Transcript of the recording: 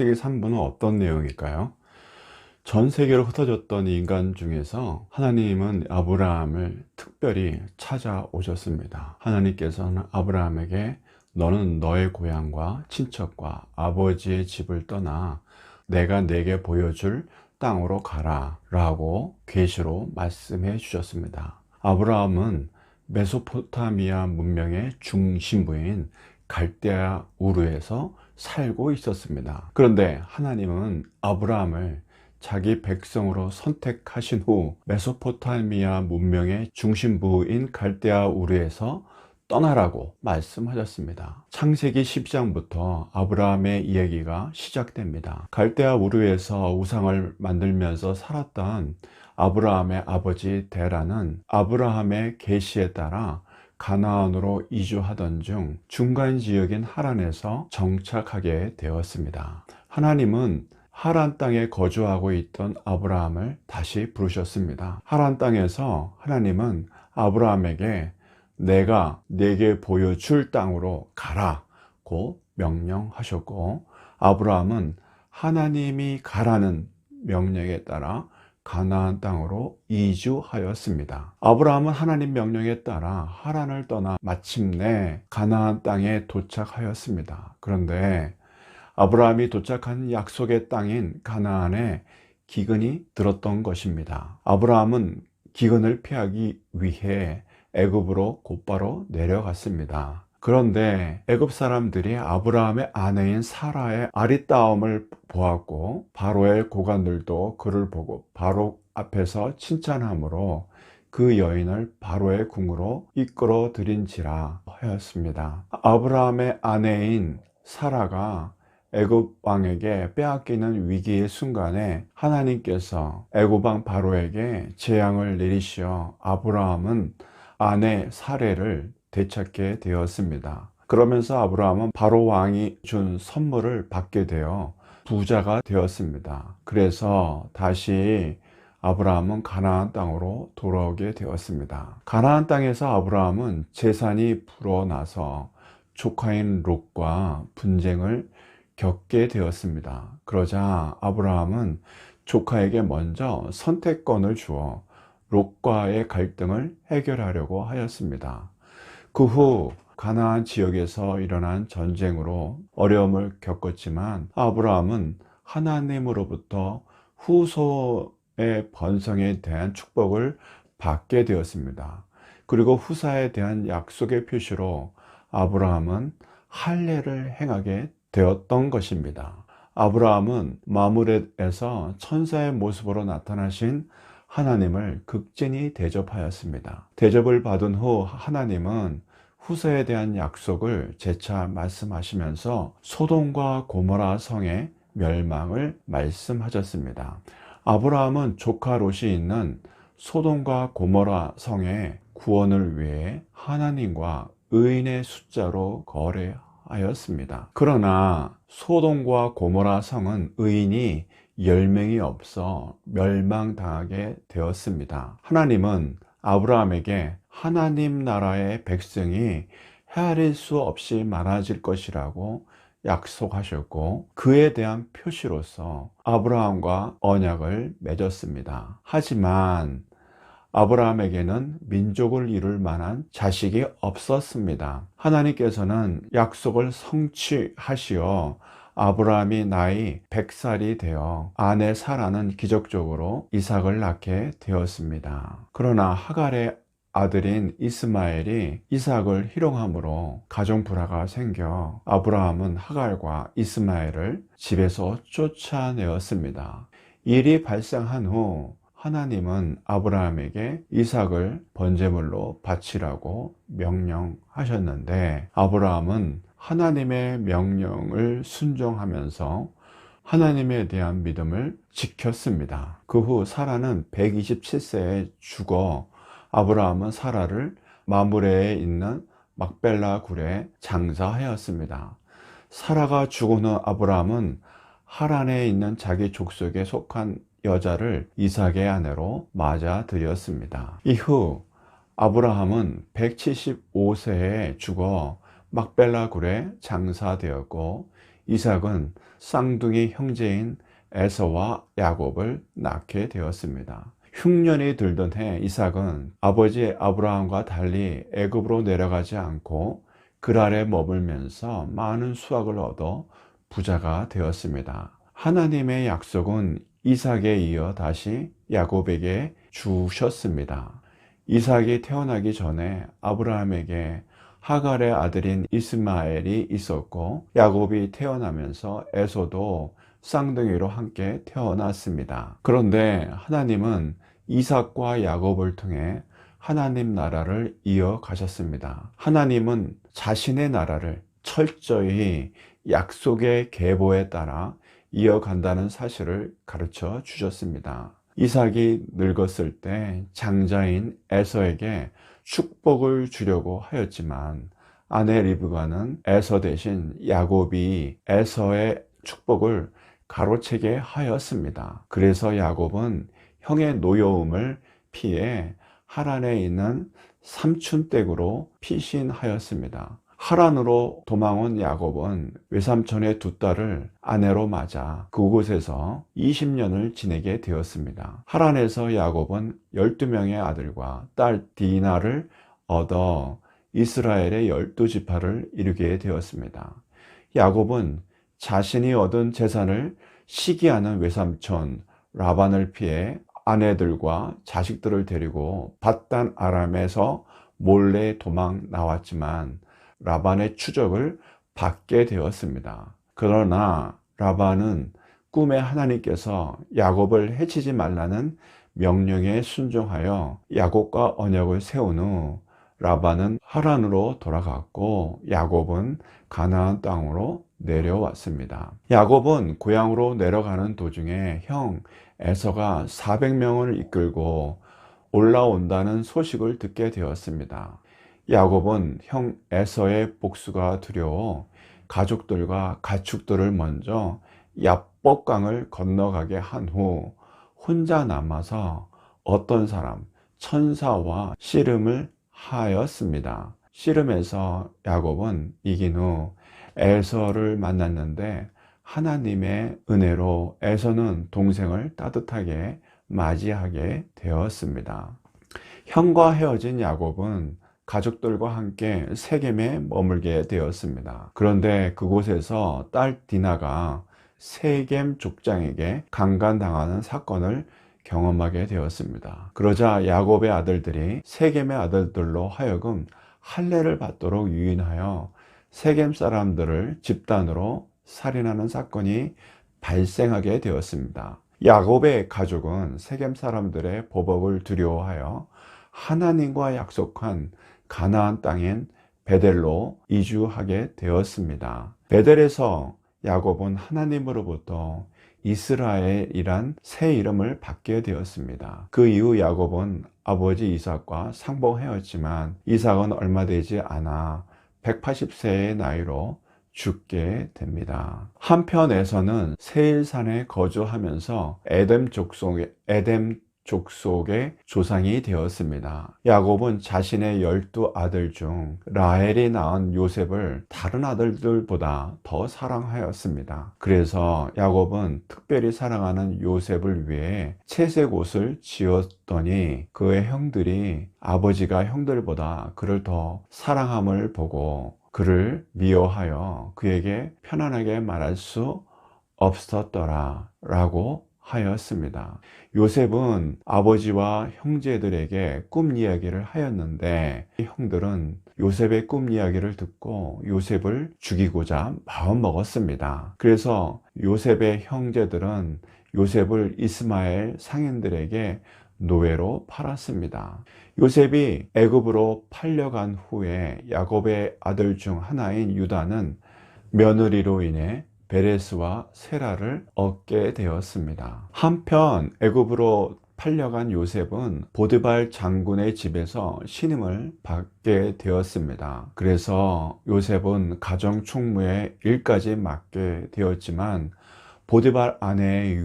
창세기 3부는 어떤 내용일까요? 전 세계로 흩어졌던 인간 중에서 하나님은 아브라함을 특별히 찾아오셨습니다. 하나님께서는 아브라함에게 너는 너의 고향과 친척과 아버지의 집을 떠나 내가 내게 보여줄 땅으로 가라 라고 계시로 말씀해 주셨습니다. 아브라함은 메소포타미아 문명의 중심부인 갈대아 우르에서 살고 있었습니다. 그런데 하나님은 아브라함을 자기 백성으로 선택하신 후 메소포타미아 문명의 중심부인 갈대아 우르에서 떠나라고 말씀하셨습니다. 창세기 10장부터 아브라함의 이야기가 시작됩니다. 갈대아 우르에서 우상을 만들면서 살았던 아브라함의 아버지 데라는 아브라함의 계시에 따라 가나안으로 이주하던 중 중간 지역인 하란에서 정착하게 되었습니다. 하나님은 하란 땅에 거주하고 있던 아브라함을 다시 부르셨습니다. 하란 땅에서 하나님은 아브라함에게 내가 네게 보여줄 땅으로 가라고 명령하셨고, 아브라함은 하나님이 가라는 명령에 따라 가나안 땅으로 이주하였습니다. 아브라함은 하나님 명령에 따라 하란을 떠나 마침내 가나안 땅에 도착하였습니다. 그런데 아브라함이 도착한 약속의 땅인 가나안에 기근이 들었던 것입니다. 아브라함은 기근을 피하기 위해 애굽으로 곧바로 내려갔습니다. 그런데 애굽 사람들이 아브라함의 아내인 사라의 아리따움을 보았고, 바로의 고관들도 그를 보고 바로 앞에서 칭찬함으로 그 여인을 바로의 궁으로 이끌어 들인지라 하였습니다. 아브라함의 아내인 사라가 애굽 왕에게 빼앗기는 위기의 순간에 하나님께서 애굽 왕 바로에게 재앙을 내리시어 아브라함은 아내 사레를 되찾게 되었습니다. 그러면서 아브라함은 바로 왕이 준 선물을 받게 되어 부자가 되었습니다. 그래서 다시 아브라함은 가나안 땅으로 돌아오게 되었습니다. 가나안 땅에서 아브라함은 재산이 불어나서 조카인 롯과 분쟁을 겪게 되었습니다. 그러자 아브라함은 조카에게 먼저 선택권을 주어 롯과의 갈등을 해결하려고 하였습니다. 그 후 가나안 지역에서 일어난 전쟁으로 어려움을 겪었지만 아브라함은 하나님으로부터 후손의 번성에 대한 축복을 받게 되었습니다. 그리고 후사에 대한 약속의 표시로 아브라함은 할례를 행하게 되었던 것입니다. 아브라함은 마므렛에서 천사의 모습으로 나타나신 하나님을 극진히 대접하였습니다. 대접을 받은 후 하나님은 후세에 대한 약속을 재차 말씀하시면서 소돔과 고모라 성의 멸망을 말씀하셨습니다. 아브라함은 조카 롯이 있는 소돔과 고모라 성의 구원을 위해 하나님과 의인의 숫자로 거래하였습니다. 그러나 소돔과 고모라 성은 의인이 10명이 없어 멸망당하게 되었습니다. 하나님은 아브라함에게 하나님 나라의 백성이 헤아릴 수 없이 많아질 것이라고 약속하셨고, 그에 대한 표시로서 아브라함과 언약을 맺었습니다. 하지만 아브라함에게는 민족을 이룰 만한 자식이 없었습니다. 하나님께서는 약속을 성취하시어 아브라함이 나이 100살이 되어 아내 사라는 기적적으로 이삭을 낳게 되었습니다. 그러나 하갈의 아들인 이스마엘이 이삭을 희롱함으로 가정불화가 생겨 아브라함은 하갈과 이스마엘을 집에서 쫓아내었습니다. 일이 발생한 후 하나님은 아브라함에게 이삭을 번제물로 바치라고 명령하셨는데, 아브라함은 하나님의 명령을 순종하면서 하나님에 대한 믿음을 지켰습니다. 그 후 사라는 127세에 죽어 아브라함은 사라를 마므레에 있는 막벨라 굴에 장사하였습니다. 사라가 죽은 후 아브라함은 하란에 있는 자기 족속에 속한 여자를 이삭의 아내로 맞아들였습니다. 이후 아브라함은 175세에 죽어 막벨라 굴에 장사되었고, 이삭은 쌍둥이 형제인 에서와 야곱을 낳게 되었습니다. 흉년이 들던 해 이삭은 아버지 아브라함과 달리 애굽으로 내려가지 않고 그랄에 머물면서 많은 수확을 얻어 부자가 되었습니다. 하나님의 약속은 이삭에 이어 다시 야곱에게 주셨습니다. 이삭이 태어나기 전에 아브라함에게 하갈의 아들인 이스마엘이 있었고, 야곱이 태어나면서 에서도 쌍둥이로 함께 태어났습니다. 그런데 하나님은 이삭과 야곱을 통해 하나님 나라를 이어가셨습니다. 하나님은 자신의 나라를 철저히 약속의 계보에 따라 이어간다는 사실을 가르쳐 주셨습니다. 이삭이 늙었을 때 장자인 에서에게 축복을 주려고 하였지만 아내 리브가는 에서 대신 야곱이 에서의 축복을 가로채게 하였습니다. 그래서 야곱은 형의 노여움을 피해 하란에 있는 삼촌댁으로 피신하였습니다. 하란으로 도망온 야곱은 외삼촌의 두 딸을 아내로 맞아 그곳에서 20년을 지내게 되었습니다. 하란에서 야곱은 12명의 아들과 딸 디나를 얻어 이스라엘의 12지파를 이루게 되었습니다. 야곱은 자신이 얻은 재산을 시기하는 외삼촌 라반을 피해 아내들과 자식들을 데리고 밧단 아람에서 몰래 도망 나왔지만 라반의 추적을 받게 되었습니다. 그러나 라반은 꿈에 하나님께서 야곱을 해치지 말라는 명령에 순종하여 야곱과 언약을 세운 후 라반은 하란으로 돌아갔고 야곱은 가나안 땅으로 내려왔습니다. 야곱은 고향으로 내려가는 도중에 형 에서가 400명을 이끌고 올라온다는 소식을 듣게 되었습니다. 야곱은 형 에서의 복수가 두려워 가족들과 가축들을 먼저 야복강을 건너가게 한 후 혼자 남아서 어떤 사람 천사와 씨름을 하였습니다. 씨름에서 야곱은 이긴 후 에서를 만났는데 하나님의 은혜로 에서는 동생을 따뜻하게 맞이하게 되었습니다. 형과 헤어진 야곱은 가족들과 함께 세겜에 머물게 되었습니다. 그런데 그곳에서 딸 디나가 세겜 족장에게 강간당하는 사건을 경험하게 되었습니다. 그러자 야곱의 아들들이 세겜의 아들들로 하여금 할례를 받도록 유인하여 세겜 사람들을 집단으로 살인하는 사건이 발생하게 되었습니다. 야곱의 가족은 세겜 사람들의 보복을 두려워하여 하나님과 약속한 가나안 땅인 베델로 이주하게 되었습니다. 베델에서 야곱은 하나님으로부터 이스라엘이란 새 이름을 받게 되었습니다. 그 이후 야곱은 아버지 이삭과 상봉하였지만 이삭은 얼마 되지 않아 180세의 나이로 죽게 됩니다. 한편에서는 세일산에 거주하면서 에덴 족속의 조상이 되었습니다. 야곱은 자신의 12아들 중 라헬이 낳은 요셉을 다른 아들들보다 더 사랑하였습니다. 그래서 야곱은 특별히 사랑하는 요셉을 위해 채색 옷을 지었더니 그의 형들이 아버지가 형들보다 그를 더 사랑함을 보고 그를 미워하여 그에게 편안하게 말할 수 없었더라 라고 하였습니다. 요셉은 아버지와 형제들에게 꿈 이야기를 하였는데 형들은 요셉의 꿈 이야기를 듣고 요셉을 죽이고자 마음먹었습니다. 그래서 요셉의 형제들은 요셉을 이스마엘 상인들에게 노예로 팔았습니다. 요셉이 애굽으로 팔려간 후에 야곱의 아들 중 하나인 유다는 며느리로 인해 베레스와 세라를 얻게 되었습니다. 한편 애굽으로 팔려간 요셉은 보드발 장군의 집에서 신임을 받게 되었습니다. 그래서 요셉은 가정 총무의 일까지 맡게 되었지만 보드발 아내의